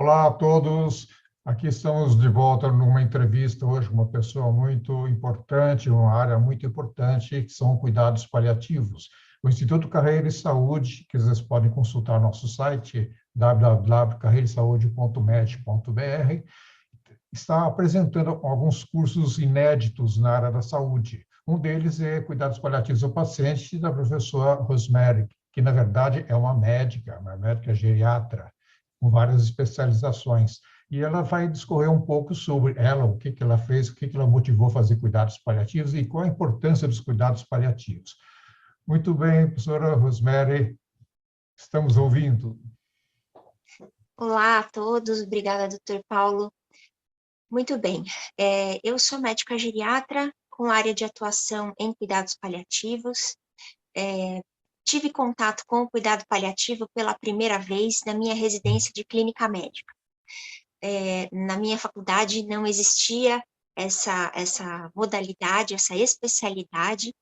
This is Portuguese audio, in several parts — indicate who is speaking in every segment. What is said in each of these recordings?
Speaker 1: Olá a todos, aqui estamos de volta numa entrevista hoje com uma pessoa muito importante, uma área muito importante, que são cuidados paliativos. O Instituto Carreira e Saúde, que vocês podem consultar nosso site, www.carreiresaude.med.br, está apresentando alguns cursos inéditos na área da saúde. Um deles é Cuidados Paliativos ao Paciente, da professora Rosemary, que, na verdade, é uma médica geriatra, com várias especializações. E ela vai discorrer um pouco sobre ela, o que que ela fez, o que que ela motivou a fazer cuidados paliativos e qual a importância dos cuidados paliativos. Muito bem, professora Rosemary, estamos ouvindo.
Speaker 2: Olá a todos, obrigada, doutor Paulo. Muito bem, eu sou médica geriatra com área de atuação em cuidados paliativos. Tive contato com o cuidado paliativo pela primeira vez na minha residência de clínica médica. Na minha faculdade não existia essa modalidade, essa especialidade,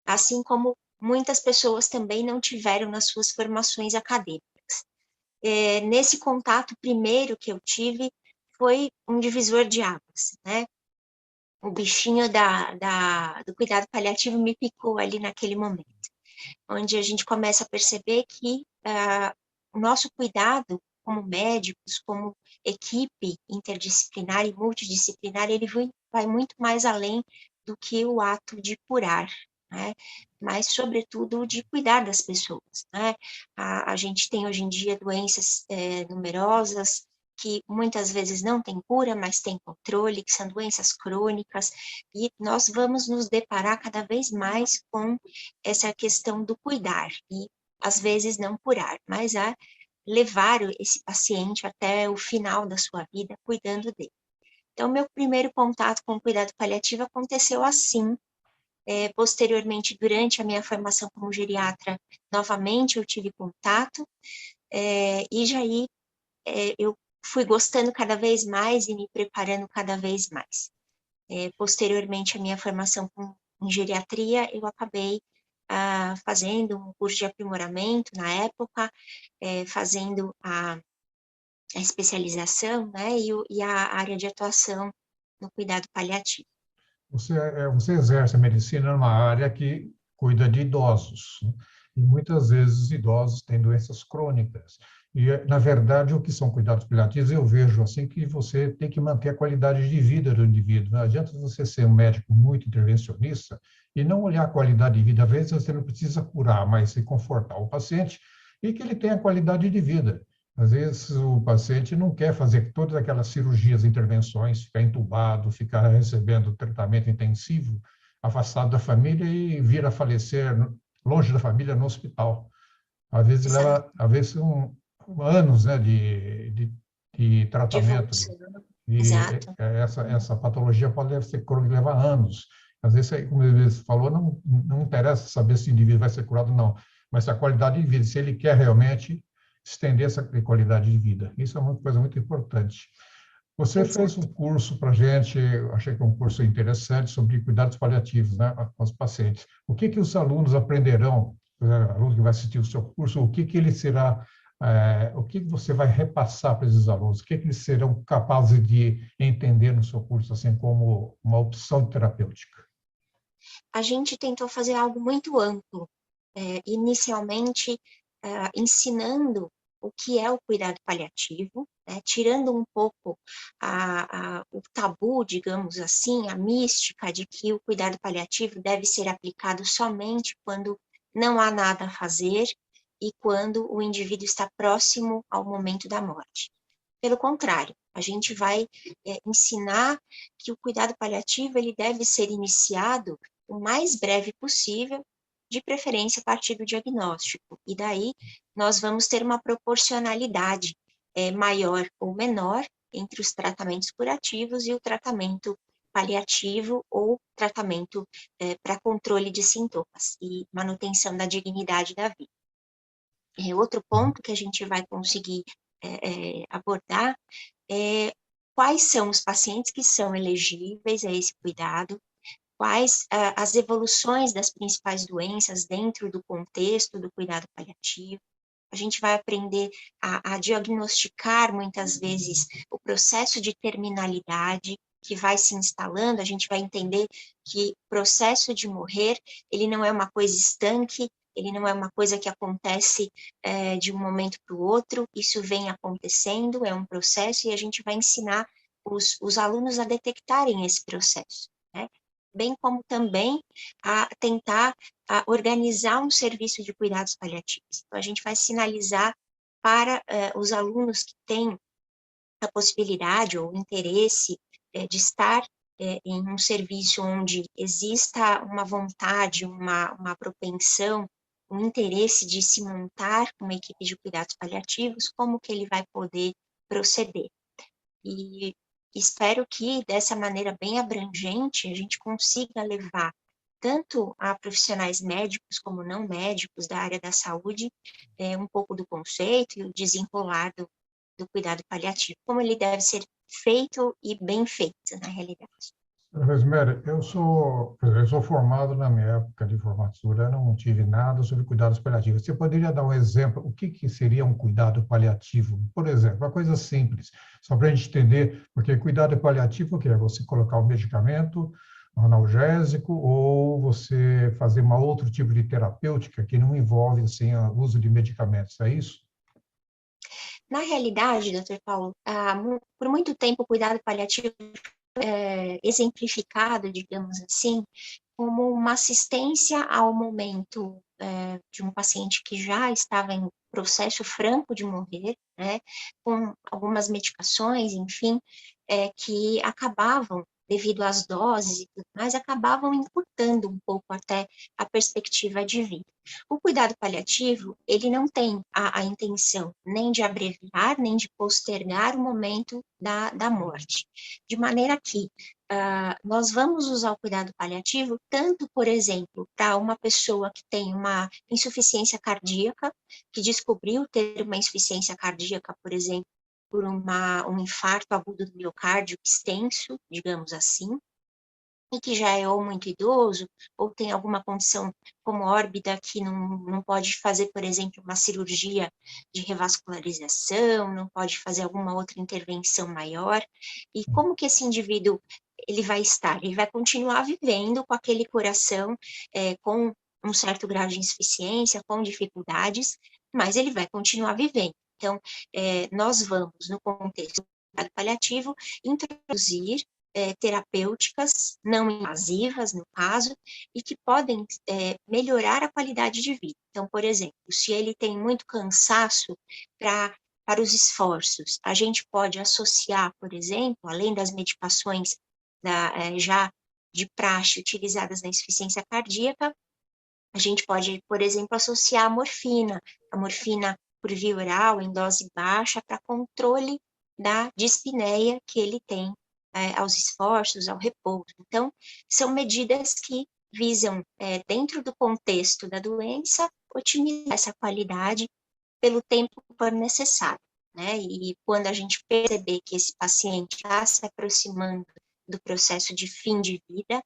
Speaker 2: assim como muitas pessoas também não tiveram nas suas formações acadêmicas. Nesse contato primeiro que eu tive, foi um divisor de águas, né? O bichinho do cuidado paliativo me picou ali naquele momento, onde a gente começa a perceber que o nosso cuidado como médicos, como equipe interdisciplinar e multidisciplinar, ele vai muito mais além do que o ato de curar, né? Mas, sobretudo, de cuidar das pessoas, né? A gente tem, hoje em dia, doenças numerosas, que muitas vezes não têm cura, mas têm controle, que são doenças crônicas, e nós vamos nos deparar cada vez mais com essa questão do cuidar, e às vezes não curar, mas a levar esse paciente até o final da sua vida cuidando dele. Então, meu primeiro contato com o cuidado paliativo aconteceu assim. Posteriormente, durante a minha formação como geriatra, novamente eu tive contato, e já aí eu fui gostando cada vez mais e me preparando cada vez mais. Posteriormente à minha formação em geriatria, eu acabei fazendo um curso de aprimoramento na época, fazendo a especialização, né, e a área de atuação no cuidado paliativo.
Speaker 1: Você exerce a medicina numa área que cuida de idosos, né? E muitas vezes os idosos têm doenças crônicas. E, na verdade, o que são cuidados paliativos, eu vejo assim que você tem que manter a qualidade de vida do indivíduo. Não adianta você ser um médico muito intervencionista e não olhar a qualidade de vida. Às vezes você não precisa curar, mas se confortar o paciente e que ele tenha qualidade de vida. Às vezes o paciente não quer fazer todas aquelas cirurgias, intervenções, ficar entubado, ficar recebendo tratamento intensivo, afastado da família e vir a falecer longe da família no hospital. Às vezes leva, às vezes anos, né, de
Speaker 2: De
Speaker 1: tratamento.
Speaker 2: evolução,
Speaker 1: E
Speaker 2: exato.
Speaker 1: essa patologia pode ser crônica, levar anos. Às vezes, como ele falou, não interessa saber se o indivíduo vai ser curado, não, mas a qualidade de vida, se ele quer realmente estender essa qualidade de vida. Isso é uma coisa muito importante. Você fez um
Speaker 2: Exato.
Speaker 1: curso para a gente, eu achei que é um curso interessante, sobre cuidados paliativos, né, com os pacientes. O que que os alunos aprenderão, aluno que vai assistir o seu curso, o que que ele será, o que você vai repassar para esses alunos? O que que eles serão capazes de entender no seu curso, assim, como uma opção terapêutica?
Speaker 2: A gente tentou fazer algo muito amplo, inicialmente ensinando o que é o cuidado paliativo, né, tirando um pouco o tabu, digamos assim, a mística de que o cuidado paliativo deve ser aplicado somente quando não há nada a fazer e quando o indivíduo está próximo ao momento da morte. Pelo contrário, a gente vai ensinar que o cuidado paliativo ele deve ser iniciado o mais breve possível, de preferência a partir do diagnóstico. E daí nós vamos ter uma proporcionalidade maior ou menor entre os tratamentos curativos e o tratamento paliativo ou tratamento para controle de sintomas e manutenção da dignidade da vida. Outro ponto que a gente vai conseguir abordar é quais são os pacientes que são elegíveis a esse cuidado, quais as evoluções das principais doenças dentro do contexto do cuidado paliativo, a gente vai aprender a diagnosticar, muitas vezes, o processo de terminalidade que vai se instalando, a gente vai entender que o processo de morrer, ele não é uma coisa estanque, ele não é uma coisa que acontece de um momento para o outro, isso vem acontecendo, é um processo, e a gente vai ensinar os alunos a detectarem esse processo, né? Bem como também a tentar organizar um serviço de cuidados paliativos. Então, a gente vai sinalizar para os alunos que têm a possibilidade ou interesse de estar em um serviço onde exista uma vontade, uma propensão, um interesse de se montar uma equipe de cuidados paliativos, como que ele vai poder proceder. E espero que, dessa maneira bem abrangente, a gente consiga levar tanto a profissionais médicos como não médicos da área da saúde, um pouco do conceito e o desenrolar do cuidado paliativo, como ele deve ser feito e bem feito, na realidade.
Speaker 1: Rosemary, eu sou formado na minha época de formatura, eu não tive nada sobre cuidados paliativos. Você poderia dar um exemplo? O que seria um cuidado paliativo? Por exemplo, uma coisa simples, só para a gente entender, porque cuidado paliativo o que é você colocar um medicamento, um analgésico, ou você fazer um outro tipo de terapêutica que não envolve assim, o uso de medicamentos, é isso?
Speaker 2: Na realidade, doutor Paulo, por muito tempo o cuidado paliativo exemplificado, digamos assim, como uma assistência ao momento de um paciente que já estava em processo franco de morrer, né, com algumas medicações, enfim, que acabavam, devido às doses e tudo mais, acabavam encurtando um pouco até a perspectiva de vida. O cuidado paliativo, ele não tem a intenção nem de abreviar, nem de postergar o momento da morte, de maneira que nós vamos usar o cuidado paliativo tanto, por exemplo, para uma pessoa que tem uma insuficiência cardíaca, que descobriu ter uma insuficiência cardíaca, por exemplo, por um infarto agudo do miocárdio extenso, digamos assim, e que já é ou muito idoso, ou tem alguma condição comórbida que não pode fazer, por exemplo, uma cirurgia de revascularização, não pode fazer alguma outra intervenção maior. E como que esse indivíduo ele vai estar? Ele vai continuar vivendo com aquele coração, com um certo grau de insuficiência, com dificuldades, mas ele vai continuar vivendo. Então, nós vamos, no contexto do paliativo, introduzir terapêuticas não invasivas, no caso, e que podem melhorar a qualidade de vida. Então, por exemplo, se ele tem muito cansaço para os esforços, a gente pode associar, por exemplo, além das medicações já de praxe utilizadas na insuficiência cardíaca, a gente pode, por exemplo, associar a morfina por via oral em dose baixa para controle da dispneia que ele tem aos esforços, ao repouso. Então, são medidas que visam, dentro do contexto da doença, otimizar essa qualidade pelo tempo que for necessário, né? E quando a gente perceber que esse paciente está se aproximando do processo de fim de vida,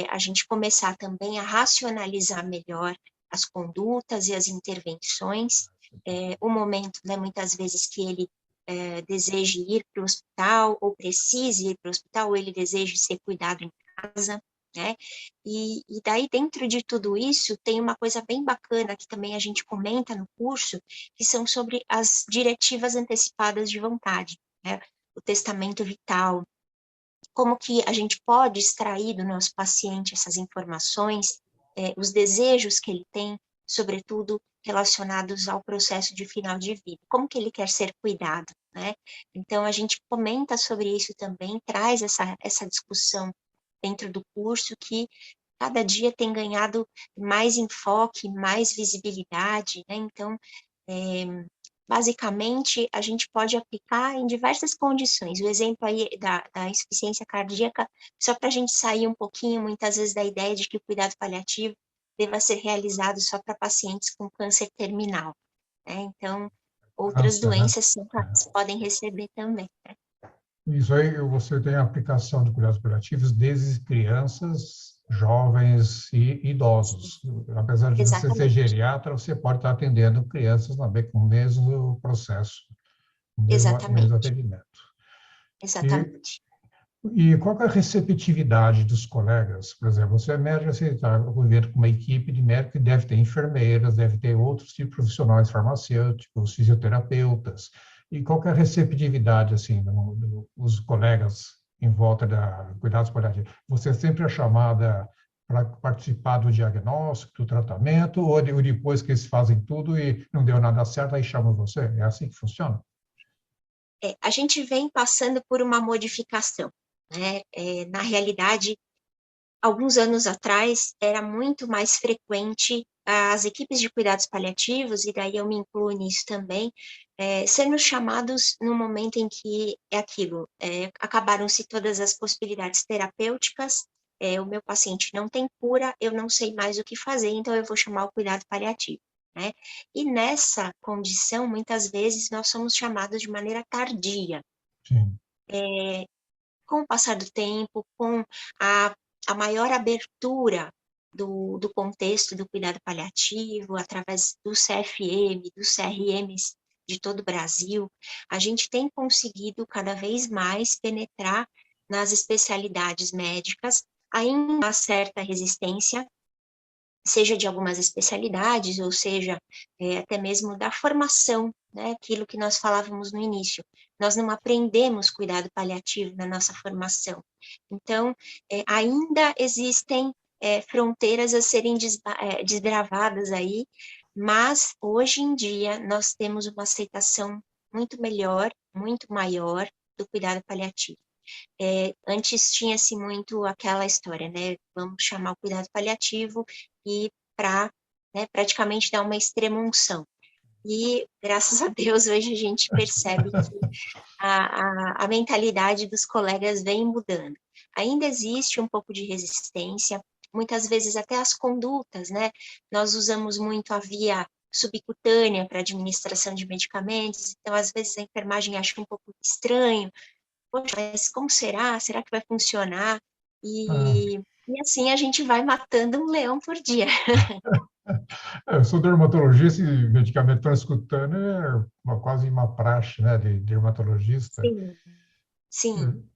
Speaker 2: a gente começar também a racionalizar melhor as condutas e as intervenções, o momento, né, muitas vezes que ele deseje ir para o hospital, ou precise ir para o hospital, ou ele deseje ser cuidado em casa, né? E daí, dentro de tudo isso, tem uma coisa bem bacana que também a gente comenta no curso, que são sobre as diretivas antecipadas de vontade, né? O testamento vital, como que a gente pode extrair do nosso paciente essas informações, os desejos que ele tem, sobretudo relacionados ao processo de final de vida, como que ele quer ser cuidado, né? Então, a gente comenta sobre isso também, traz essa discussão dentro do curso, que cada dia tem ganhado mais enfoque, mais visibilidade, né? Então, basicamente, a gente pode aplicar em diversas condições. O exemplo aí da insuficiência cardíaca, só para a gente sair um pouquinho, muitas vezes, da ideia de que o cuidado paliativo deva ser realizado só para pacientes com câncer terminal, né? Então, outras
Speaker 1: Câncer, né?
Speaker 2: doenças podem receber também, né?
Speaker 1: Isso aí, você tem a aplicação de cuidados paliativos desde crianças jovens e idosos. Apesar de você ser
Speaker 2: Exatamente,
Speaker 1: geriatra, você pode estar atendendo crianças também com o mesmo processo, o mesmo
Speaker 2: exatamente,
Speaker 1: atendimento. E,
Speaker 2: exatamente.
Speaker 1: e qual que é a receptividade dos colegas? Por exemplo, você é médico, você está convivendo com uma equipe de médicos que deve ter enfermeiras, deve ter outros tipos de profissionais farmacêuticos, fisioterapeutas. E qual que é a receptividade assim dos colegas em volta da cuidados paliativos? Você sempre é chamada para participar do diagnóstico, do tratamento, ou depois que eles fazem tudo e não deu nada certo, aí chamam você? É assim que funciona?
Speaker 2: A gente vem passando por uma modificação, né? Na realidade, alguns anos atrás, era muito mais frequente as equipes de cuidados paliativos, e daí eu me incluo nisso também, sendo chamados no momento em que é aquilo, acabaram-se todas as possibilidades terapêuticas, o meu paciente não tem cura, eu não sei mais o que fazer, então eu vou chamar o cuidado paliativo, né? E nessa condição, muitas vezes, nós somos chamados de maneira tardia.
Speaker 1: Sim.
Speaker 2: Com o passar do tempo, com a, a maior abertura do contexto do cuidado paliativo, através do CFM, dos CRMs de todo o Brasil, a gente tem conseguido cada vez mais penetrar nas especialidades médicas, ainda uma certa resistência, seja de algumas especialidades, ou seja, até mesmo da formação, né, aquilo que nós falávamos no início. Nós não aprendemos cuidado paliativo na nossa formação. Então, ainda existem fronteiras a serem desbravadas aí, mas hoje em dia nós temos uma aceitação muito melhor, muito maior do cuidado paliativo. Antes tinha-se muito aquela história, né? Vamos chamar o cuidado paliativo e para, né, praticamente dar uma extrema-unção. E, graças a Deus, hoje a gente percebe que a mentalidade dos colegas vem mudando. Ainda existe um pouco de resistência, muitas vezes até as condutas, né? Nós usamos muito a via subcutânea para administração de medicamentos, então, às vezes, a enfermagem acha um pouco estranho, poxa, mas como será? Será que vai funcionar?
Speaker 1: Ah,
Speaker 2: E assim a gente vai matando um leão por dia.
Speaker 1: eu sou dermatologista e medicamento transcutâneo é quase uma praxe, né, de dermatologista.
Speaker 2: Sim, sim.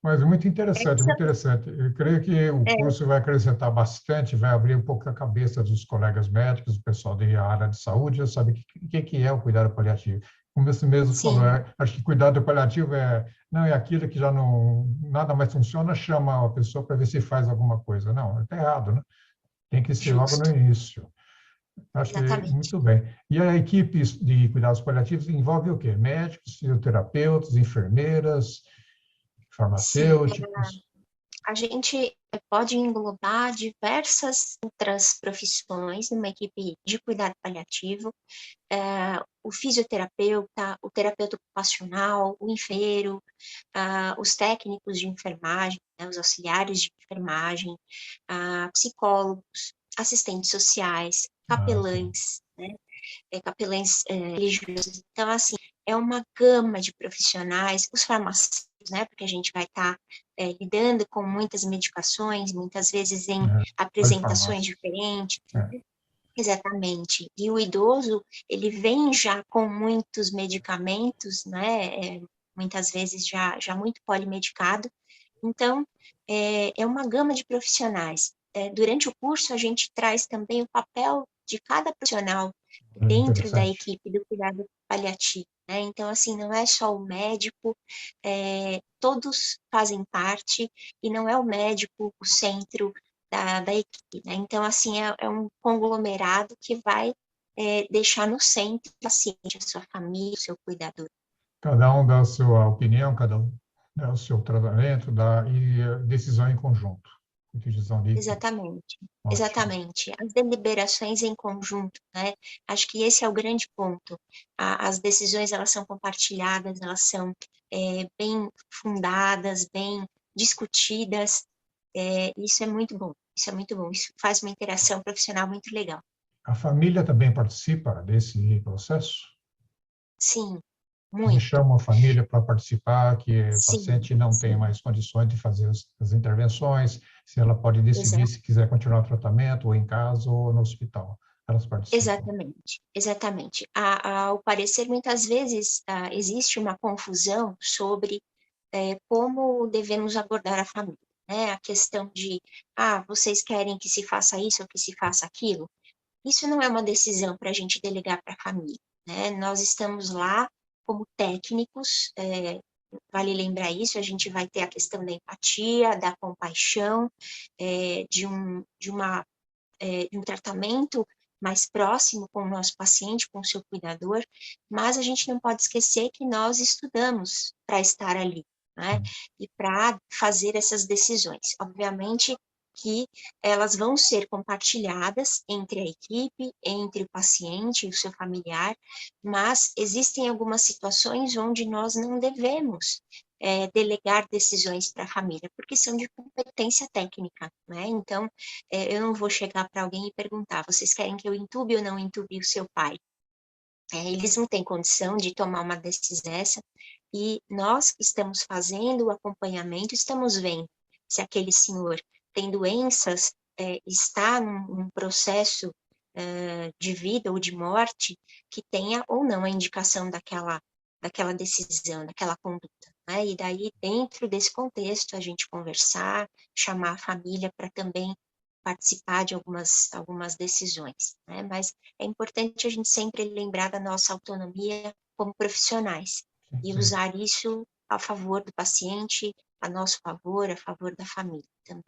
Speaker 1: Mas muito
Speaker 2: É que
Speaker 1: interessante, muito interessante. Eu creio que o
Speaker 2: é,
Speaker 1: curso vai acrescentar bastante, vai abrir um pouco a cabeça dos colegas médicos, do pessoal da área de saúde, já sabe o que é o cuidado paliativo. Como você mesmo falou,
Speaker 2: sim,
Speaker 1: acho que cuidado paliativo não é aquilo que já não nada mais funciona, chama a pessoa para ver se faz alguma coisa. Não, está errado, né? Tem que ser logo no
Speaker 2: justo,
Speaker 1: início. Acho que
Speaker 2: exatamente.
Speaker 1: muito bem. E a equipe de cuidados paliativos envolve o quê? Médicos, fisioterapeutas, enfermeiras,
Speaker 2: Sim,
Speaker 1: farmacêuticos.
Speaker 2: a gente pode englobar diversas outras profissões numa equipe de cuidado paliativo, o fisioterapeuta, o terapeuta ocupacional, o enfermeiro, os técnicos de enfermagem, né, os auxiliares de enfermagem, psicólogos, assistentes sociais,
Speaker 1: Ah, sim.
Speaker 2: capelães, né, capelães religiosos. Então, assim, é uma gama de profissionais, os farmacêuticos, né, porque a gente vai estar lidando com muitas medicações, muitas vezes em apresentações
Speaker 1: Polifarmácia.
Speaker 2: diferentes.
Speaker 1: É.
Speaker 2: Exatamente. E o idoso, ele vem já com muitos medicamentos, né? Muitas vezes já muito polimedicado. Então, é uma gama de profissionais. Durante o curso, a gente traz também o papel de cada profissional dentro da
Speaker 1: Interessante.
Speaker 2: equipe do cuidado paliativo, né? Então, assim, não é só o médico, todos fazem parte, e não é o médico o centro da equipe, né? Então, assim, é um conglomerado que vai deixar no centro o paciente, a sua família, o seu cuidador.
Speaker 1: Cada um dá a sua opinião, cada um dá o seu tratamento, e a decisão em conjunto. Decisão de equipe.
Speaker 2: Exatamente,
Speaker 1: Ótimo.
Speaker 2: exatamente. As deliberações em conjunto, né? Acho que esse é o grande ponto. As decisões, elas são compartilhadas, elas são bem fundadas, bem discutidas. Isso é muito bom, isso é muito bom. Isso faz uma interação profissional muito legal.
Speaker 1: A família também participa desse processo?
Speaker 2: Sim,
Speaker 1: Eles
Speaker 2: muito.
Speaker 1: chamam a família para participar, que o
Speaker 2: Sim,
Speaker 1: paciente não tem
Speaker 2: sim,
Speaker 1: mais condições de fazer as intervenções, se ela pode decidir se quiser continuar o tratamento ou em casa ou no hospital. Elas participam.
Speaker 2: exatamente, exatamente. Ao parecer, muitas vezes, existe uma confusão sobre como devemos abordar a família, né? A questão de, vocês querem que se faça isso ou que se faça aquilo? Isso não é uma decisão para a gente delegar para a família, né? Nós estamos lá como técnicos, vale lembrar isso, a gente vai ter a questão da empatia, da compaixão, de um tratamento mais próximo com o nosso paciente, com o seu cuidador, mas a gente não pode esquecer que nós estudamos para estar ali, né? E para fazer essas decisões. Obviamente que elas vão ser compartilhadas entre a equipe, entre o paciente e o seu familiar, mas existem algumas situações onde nós não devemos delegar decisões para a família, porque são de competência técnica, né? Então, eu não vou chegar para alguém e perguntar, vocês querem que eu intube ou não intube o seu pai? Eles não têm condição de tomar uma decisão dessa, e nós estamos fazendo o acompanhamento, estamos vendo se aquele senhor tem doenças, está num processo de vida ou de morte que tenha ou não a indicação daquela decisão, daquela conduta, né? E daí, dentro desse contexto, a gente conversar, chamar a família para também participar de algumas decisões, né? Mas é importante a gente sempre lembrar da nossa autonomia como profissionais e
Speaker 1: Sim.
Speaker 2: usar isso a favor do paciente, a nosso favor, a favor da família também.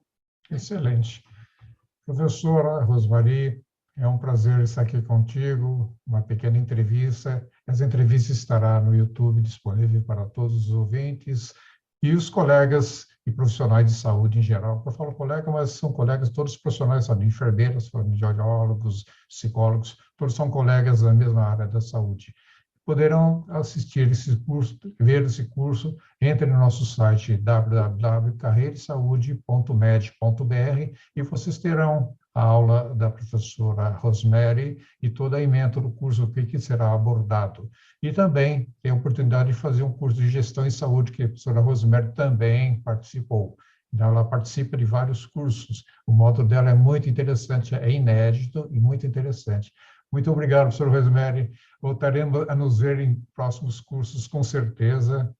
Speaker 1: Excelente. Professora Rosmary, é um prazer estar aqui contigo, uma pequena entrevista. Essa entrevista estará no YouTube, disponível para todos os ouvintes e os colegas e profissionais de saúde em geral. Eu falo colega, mas são colegas, todos os profissionais, sabe, enfermeiras, fonoaudiólogos, psicólogos, todos são colegas da mesma área da saúde. Poderão assistir esse curso, ver esse curso, entre no nosso site www.carreiresaude.med.br e vocês terão a aula da professora Rosemary e toda a ementa do curso, o que será abordado. E também tem a oportunidade de fazer um curso de gestão em saúde, que a professora Rosemary também participou. Então, ela participa de vários cursos. O módulo dela é muito interessante, é inédito e muito interessante. Muito obrigado, professora Rosemary. Voltaremos a nos ver em próximos cursos, com certeza.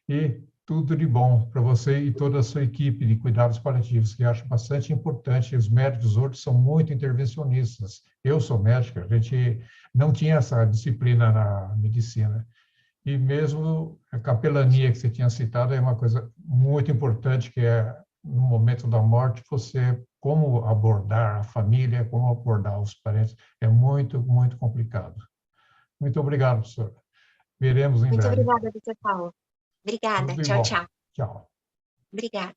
Speaker 1: E tudo de bom para você e toda a sua equipe de cuidados paliativos, que acho bastante importante. Os médicos hoje são muito intervencionistas. Eu sou médico, a gente não tinha essa disciplina na medicina. E mesmo a capelania que você tinha citado é uma coisa muito importante, que é, no momento da morte, você, como abordar a família, como abordar os parentes, é muito, muito complicado. Muito obrigado, professor. Veremos em
Speaker 2: Muito
Speaker 1: breve,
Speaker 2: obrigada,
Speaker 1: então.
Speaker 2: doutor Paulo. Obrigada.
Speaker 1: Tudo de
Speaker 2: Tchau,
Speaker 1: bom.
Speaker 2: tchau.
Speaker 1: Tchau.
Speaker 2: Obrigada.